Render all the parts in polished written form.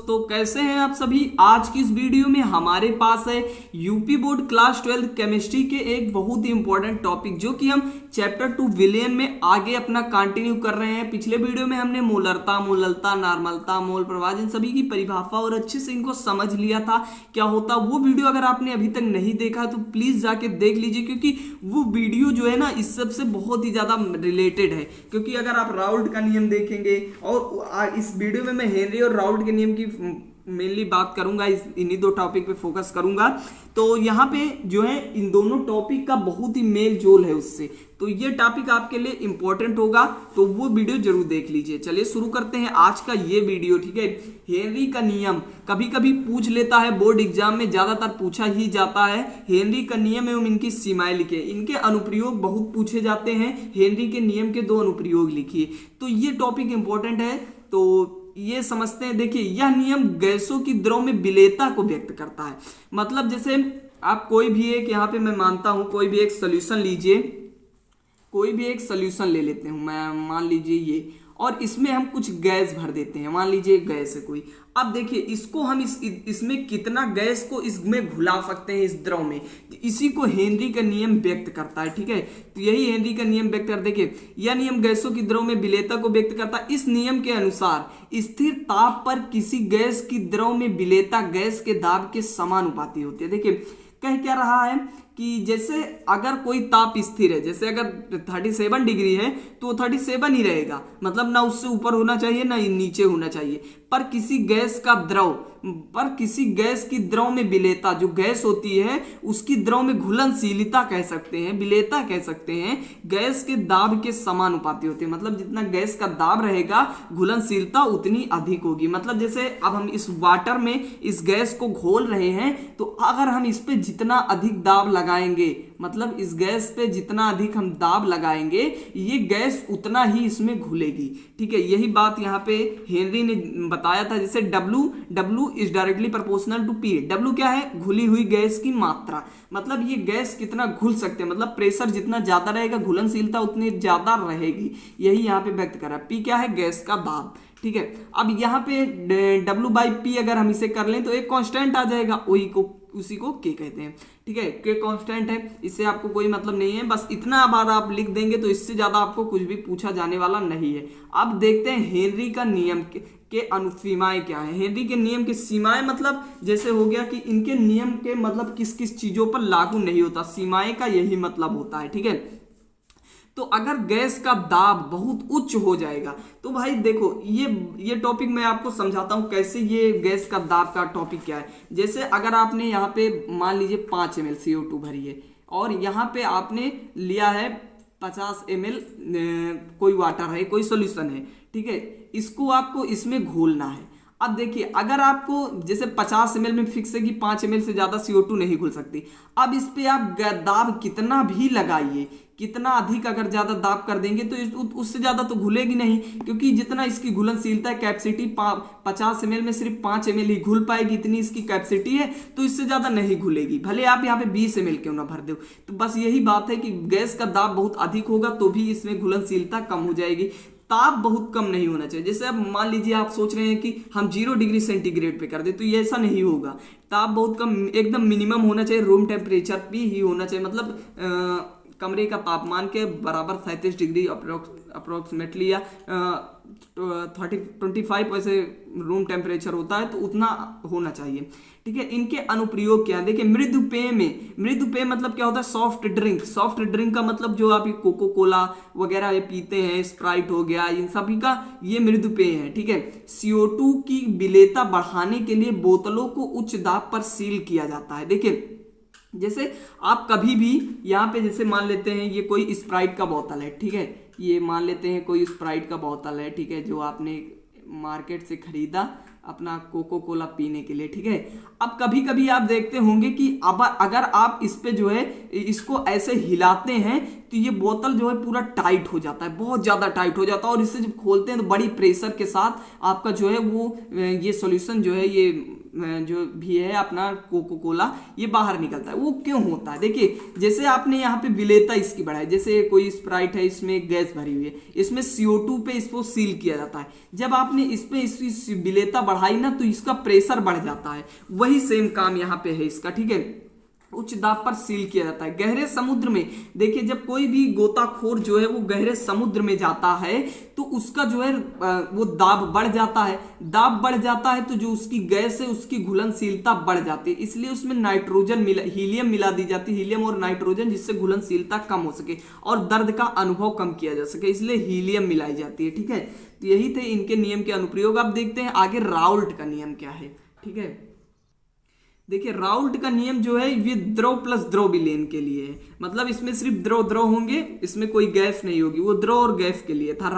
दोस्तों, कैसे हैं आप सभी। आज की इस वीडियो में हमारे पास है यूपी बोर्ड क्लास 12 केमिस्ट्री के एक बहुत ही इंपॉर्टेंट टॉपिक, जो कि हम चैप्टर 2 विलेन में आगे अपना कंटिन्यू कर रहे हैं। पिछले वीडियो में हमने मोलरता, मोललता, नॉर्मलता, मोल प्रवाह इन सभी की परिभाषा और अच्छे से इनको समझ लिया था क्या होता। वो वीडियो अगर आपने अभी तक नहीं देखा तो प्लीज जाके देख लीजिए, क्योंकि वो वीडियो जो है ना इस सबसे बहुत ही ज्यादा रिलेटेड है। क्योंकि अगर आप राउल्ट का नियम देखेंगे, और इस वीडियो में मैं हेनरी और राउल्ट के नियम की मेनली बात करूंगा, इन्हीं दो टॉपिक पे फोकस करूंगा। तो यहाँ पे जो है इन दोनों टॉपिक का बहुत ही मेल जोल है उससे, तो ये टॉपिक आपके लिए इंपॉर्टेंट होगा, तो वो वीडियो जरूर देख लीजिए। चलिए शुरू करते हैं आज का ये वीडियो, ठीक है। हेनरी का नियम कभी कभी पूछ लेता है बोर्ड एग्जाम में, ज्यादातर पूछा ही जाता है। हेनरी का नियम एवं इनकी सीमाएं लिखिए। इनके अनुप्रयोग बहुत पूछे जाते हैं। हेनरी के नियम के 2 अनुप्रयोग लिखिए, तो ये टॉपिक इंपॉर्टेंट है। तो ये समझते हैं। देखिए, यह नियम गैसों की द्रव में विलेयता को व्यक्त करता है। मतलब जैसे आप कोई भी एक, यहाँ पे मैं मानता हूं कोई भी एक सोल्यूशन लीजिए, कोई भी एक सोल्यूशन ले लेते हूं मैं, मान लीजिए ये, और इसमें हम कुछ गैस भर देते हैं। मान लीजिए गैस है कोई। अब देखिए इसको हम इसमें कितना गैस को इसमें घुला सकते हैं इस द्रव में, इसी को हेनरी का नियम व्यक्त करता है, ठीक है। तो यही हेनरी का नियम व्यक्त कर। देखिए, यह नियम गैसों की द्रव में विलेयता को व्यक्त करता है। इस नियम के अनुसार स्थिर ताप पर किसी गैस की द्रव में विलेयता गैस के दाब के समानुपाती होती है। देखिए कह क्या रहा है कि जैसे अगर कोई ताप स्थिर है, जैसे अगर 37 डिग्री है तो 37 ही रहेगा, मतलब ना उससे ऊपर होना चाहिए ना नीचे होना चाहिए। पर किसी गैस की द्रव में विलेयता, जो गैस होती है उसकी द्रव में घुलनशीलता कह सकते हैं, विलेयता कह सकते हैं, गैस के दाब के समानुपाती होती है। मतलब जितना गैस का दाब रहेगा घुलनशीलता उतनी अधिक होगी। मतलब जैसे अब हम इस वाटर में इस गैस को घोल रहे हैं, तो अगर हम इस पे जितना अधिक दाब लगाएंगे, मतलब इस गैस पे जितना अधिक हम दाब लगाएंगे, ये गैस उतना ही इसमें घुलेगी, ठीक है। यही बात यहाँ पे हेनरी ने बताया था। जैसे W is directly proportional to P। W क्या है? घुली हुई गैस की मात्रा। मतलब ये गैस कितना घुल सकते हैं, मतलब प्रेशर जितना ज्यादा रहेगा घुलनशीलता उतनी ज्यादा रहेगी। यही यहाँ पे व्यक्त करा। P क्या है? गैस का दाब, ठीक है। अब यहाँ पे W/P अगर हम इसे कर लें तो एक कांस्टेंट आ जाएगा, उसी को K कहते हैं, ठीक है। K कांस्टेंट है, इससे आपको कोई मतलब नहीं है। बस इतना बार आप लिख देंगे तो इससे ज्यादा आपको कुछ भी पूछा जाने वाला नहीं है। अब देखते हैं हेनरी का नियम के अनुसीमाएं क्या है। हेनरी के नियम की सीमाएं मतलब जैसे हो गया कि इनके नियम के मतलब किस किस चीजों पर लागू नहीं होता, सीमाएं का यही मतलब होता है, ठीक है। तो अगर गैस का दाब बहुत उच्च हो जाएगा, तो भाई देखो ये टॉपिक मैं आपको समझाता हूं कैसे ये गैस का दाब का टॉपिक क्या है। जैसे अगर आपने यहाँ पे मान लीजिए 5 ml CO2 भरी है, और यहाँ पे आपने लिया है 50 ml कोई वाटर है, कोई सोल्यूशन है, ठीक है। इसको आपको इसमें घोलना है। अब देखिए, अगर आपको जैसे 50 ml में फिक्स है कि 5 ml से ज्यादा CO2 नहीं घुल सकती। अब इस पे आप दाब कितना भी लगाइए, कितना अधिक अगर ज्यादा दाब कर देंगे तो उससे ज्यादा तो घुलेगी नहीं, क्योंकि जितना इसकी घुलनशीलता कैपेसिटी 50 ml में सिर्फ 5 ml ही घुल पाएगी, इतनी इसकी कैपेसिटी है, तो इससे ज्यादा नहीं घुलेगी। भले आप यहाँ पे 20 ml क्यों ना भर दो। तो बस यही बात है कि गैस का दाब बहुत अधिक होगा तो भी इसमें घुलनशीलता कम हो जाएगी। ताप बहुत कम नहीं होना चाहिए। जैसे अब मान लीजिए आप सोच रहे हैं कि हम 0 डिग्री सेंटीग्रेड पे कर दे, तो ये ऐसा नहीं होगा। ताप बहुत कम, एकदम मिनिमम होना चाहिए। रूम टेम्परेचर P ही होना चाहिए, मतलब कमरे का तापमान के बराबर 37 डिग्री अप्रोक्सीमेटली, या 25 वैसे रूम टेम्परेचर होता है, तो उतना होना चाहिए, ठीक है। इनके अनुप्रयोग क्या है? देखिए, मृदुपेय में, मृदुपेय मतलब क्या होता है? Soft drink. सॉफ्ट ड्रिंक का मतलब जो आप कोको कोला वगैरह ये पीते हैं, स्प्राइट हो गया, इन सभी का ये मृदुपेय है, ठीक है। CO2 की विलेयता बढ़ाने के लिए बोतलों को उच्च दाब पर सील किया जाता है। देखिए, जैसे आप कभी भी यहाँ पे जैसे मान लेते हैं ये कोई स्प्राइट का बोतल है, ठीक है। ये मान लेते हैं कोई स्प्राइट का बोतल है, ठीक है, जो आपने मार्केट से खरीदा अपना कोको कोला पीने के लिए, ठीक है। अब कभी कभी आप देखते होंगे कि अब अगर आप इस पे जो है इसको ऐसे हिलाते हैं तो ये बोतल जो है पूरा टाइट हो जाता है, बहुत ज्यादा टाइट हो जाता है, और इससे जब खोलते हैं तो बड़ी प्रेशर के साथ आपका जो है वो ये सॉल्यूशन जो है ये जो भी है अपना कोको कोला ये बाहर निकलता है। वो क्यों होता है? देखिए जैसे आपने यहाँ पे विलेयता इसकी बढ़ाई, जैसे कोई स्प्राइट है इसमें गैस भरी हुई है, इसमें CO2 पे इसको सील किया जाता है। जब आपने इस पे इसकी विलेयता बढ़ाई ना तो इसका प्रेशर बढ़ जाता है। वही सेम काम यहाँ पे है इसका, ठीक है। उच्च दाब पर सील किया जाता है। गहरे समुद्र में देखिए जब कोई भी गोताखोर जो है वो गहरे समुद्र में जाता है तो उसका जो है वो दाब बढ़ जाता है। दाब बढ़ जाता है तो जो उसकी गैस है उसकी घुलनशीलता बढ़ जाती है, इसलिए उसमें नाइट्रोजन हीलियम मिला दी जाती है, हीलियम और नाइट्रोजन, जिससे घुलनशीलता कम हो सके और दर्द का अनुभव कम किया जा सके, इसलिए हीलियम मिलाई जाती है, ठीक है। तो यही थे इनके नियम के अनुप्रयोग। आप देखते हैं आगे राउल्ट का नियम क्या है, ठीक है। देखिए राउल्ट का नियम जो है ये द्रव प्लस द्रव विलयन के लिए है, मतलब इसमें सिर्फ द्रव द्रव होंगे, इसमें कोई गैस नहीं होगी, वो द्रव और गैस के लिए था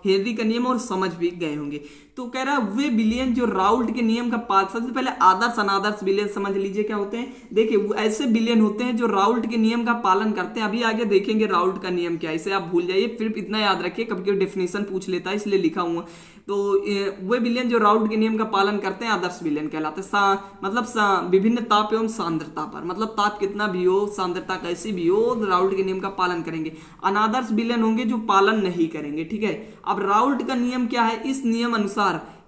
हेनरी का नियम, और समझ भी गए होंगे। तो कह रहा है वे विलयन जो राउल्ट के नियम का पालन, सबसे पहले आदर्श अनादर्श विलयन समझ लीजिए क्या होते हैं। देखिए वो ऐसे विलयन होते हैं जो राउल्ट के नियम का पालन करते हैं। अभी आगे देखेंगे राउल्ट का नियम क्या है, इसे आप भूल जाइए, फिर इतना याद रखिए कभी कभी डेफिनेशन पूछ लेता है इसलिए लिखा हुआ। तो वे विलयन जो राउल्ट के नियम का पालन करते हैं आदर्श विलयन कहलाते हैं। मतलब विभिन्न ताप एवं सांद्रता पर, मतलब ताप कितना भी हो, सांद्रता कैसी भी हो, राउल्ट के नियम का पालन करेंगे। अनादर्श विलयन होंगे जो पालन नहीं करेंगे, ठीक है। अब राउल्ट का नियम क्या है, इस नियम अनुसार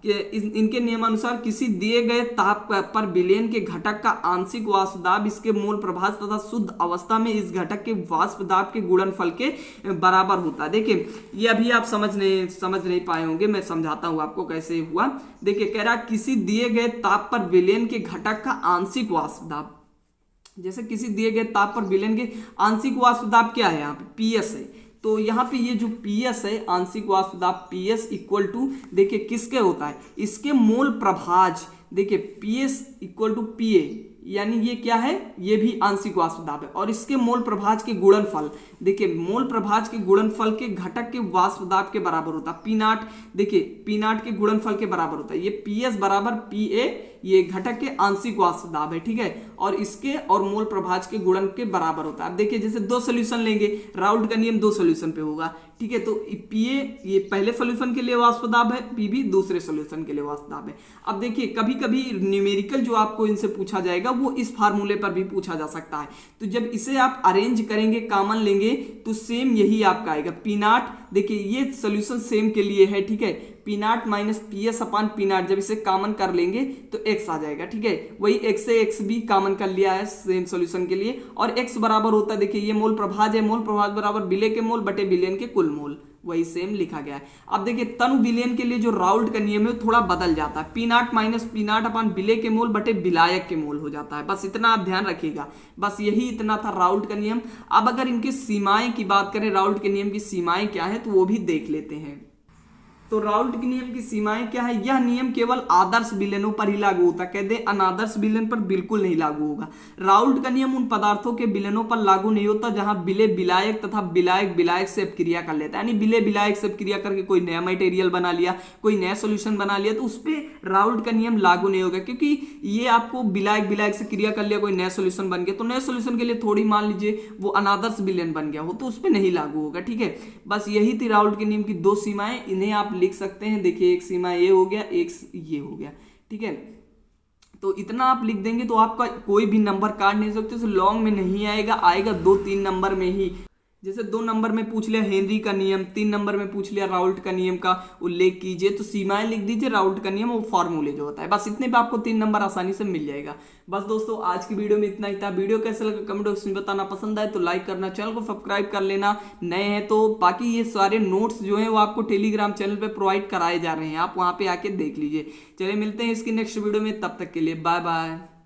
इनके नियमानुसार किसी दिए गए ताप पर विलयन के घटक का आंशिक वाष्प दाब इसके मूल प्रभाव तथा शुद्ध अवस्था में इस घटक के वाष्प दाब के गुणनफल के बराबर होता है। देखिए ये अभी आप समझ नहीं पाए होंगे, मैं समझाता हूं आपको कैसे हुआ। देखिए कह रहा किसी दिए गए ताप पर विलयन के घटक का आंशिक वाष्प दाब, जैसे किसी दिए गए ताप पर विलयन के आंशिक वाष्प दाब क्या है, यहाँ पे PS है, तो यहाँ पे ये जो PS है आंशिक वाष्प दाब PS इक्वल टू, देखिए किसके होता है, इसके मोल प्रभाज। देखिए PS इक्वल टू PA, यानी ये क्या है, ये भी आंशिक वाष्प दाब है, और इसके मोल प्रभाज के गुणनफल, देखिए मोल प्रभाज के गुणनफल के घटक के वाष्प दाब के बराबर होता है P0। देखिए P0 के गुणनफल के बराबर होता है, ये PS बराबर PA, ये घटक के आंशिक वाष्प दाब है, ठीक है, और इसके और मोल प्रभाज के गुणन के बराबर होता है। अब देखिए जैसे दो सोल्यूशन लेंगे, राउल्ट का नियम दो सोल्यूशन पे होगा, ठीक है, तो PA ये पहले सोल्यूशन के लिए वाष्प दाब है, PB दूसरे सोल्यूशन के लिए वाष्प दाब है। अब देखिए कभी कभी न्यूमेरिकल जो आपको इनसे पूछा जाएगा वो इस फार्मूले पर भी पूछा जा सकता है, तो जब इसे आप अरेंज करेंगे, कॉमन लेंगे, तो सेम यही आपका आएगा P0। देखिए ये सोल्यूशन सेम के लिए है, ठीक है, P0 minus PS upon P0, जब इसे कॉमन कर लेंगे तो x आ जाएगा, ठीक है, वही x से x भी कॉमन कर लिया है सेम सॉल्यूशन के लिए, और x बराबर होता है, देखिए ये मोल प्रभाज है, मोल प्रभाज बराबर विलय के मोल बटे विलयन के कुल मोल, वही सेम लिखा गया है। अब देखिए तनु विलयन के लिए जो राउल्ट का नियम है थोड़ा बदल जाता है, P0 माइनस P0 अपॉन विलय के मोल बटे विलायक के मोल हो जाता है, बस इतना आप ध्यान रखिएगा, बस यही इतना था राउल्ट का नियम। अब अगर इनकी सीमाएं की बात करें, राउल्ट के नियम की सीमाएं क्या है तो वो भी देख लेते हैं। तो राउल्ट के नियम की सीमाएं क्या है, यह नियम केवल आदर्श विलयनों पर ही लागू होता है, कहते हैं अनादर्श विलयन पर बिल्कुल नहीं लागू होगा। राउल्ट का नियम उन पदार्थों के विलयनों पर लागू नहीं होता जहां विलय विलायक तथा विलायक विलायक से अपक्रिया कर लेता है, यानी विलय विलायक से अपक्रिया करके कोई नया मटेरियल बना लिया, कोई नया सोल्यूशन बना लिया, तो उस पर राउल्ट का नियम लागू नहीं होगा, क्योंकि ये आपको विलायक विलायक से क्रिया कर लिया, कोई नया सोल्यूशन बन गया, तो नए सोल्यूशन के लिए थोड़ी मान लीजिए वो अनादर्श विलयन बन गया हो तो उस पर नहीं लागू होगा, ठीक है। बस यही थी राउल्ट के नियम की दो सीमाएं, इन्हें आप लिख सकते हैं। देखिए एक सीमा ये हो गया, एक ये हो गया, ठीक है, तो इतना आप लिख देंगे तो आपका कोई भी नंबर काट नहीं सकते, तो लॉन्ग में नहीं आएगा, आएगा 2-3 नंबर में ही। जैसे 2 नंबर में पूछ लिया हेनरी का नियम, 3 नंबर में पूछ लिया राउल्ट का नियम का उल्लेख कीजिए, तो सीमाएं लिख दीजिए, राउल्ट का नियम वो फॉर्मूले जो होता है, बस इतने पे आपको 3 नंबर आसानी से मिल जाएगा। बस दोस्तों आज की वीडियो में इतना ही था। वीडियो कैसे लगा कमेंट बॉक्स में बताना, पसंद आए तो लाइक करना, चैनल को सब्सक्राइब कर लेना नए हैं तो। बाकी ये सारे नोट्स जो है वो आपको टेलीग्राम चैनल पे प्रोवाइड कराए जा रहे हैं, आप वहां पे आके देख लीजिए। चलिए मिलते हैं इसकी नेक्स्ट वीडियो में, तब तक के लिए बाय बाय।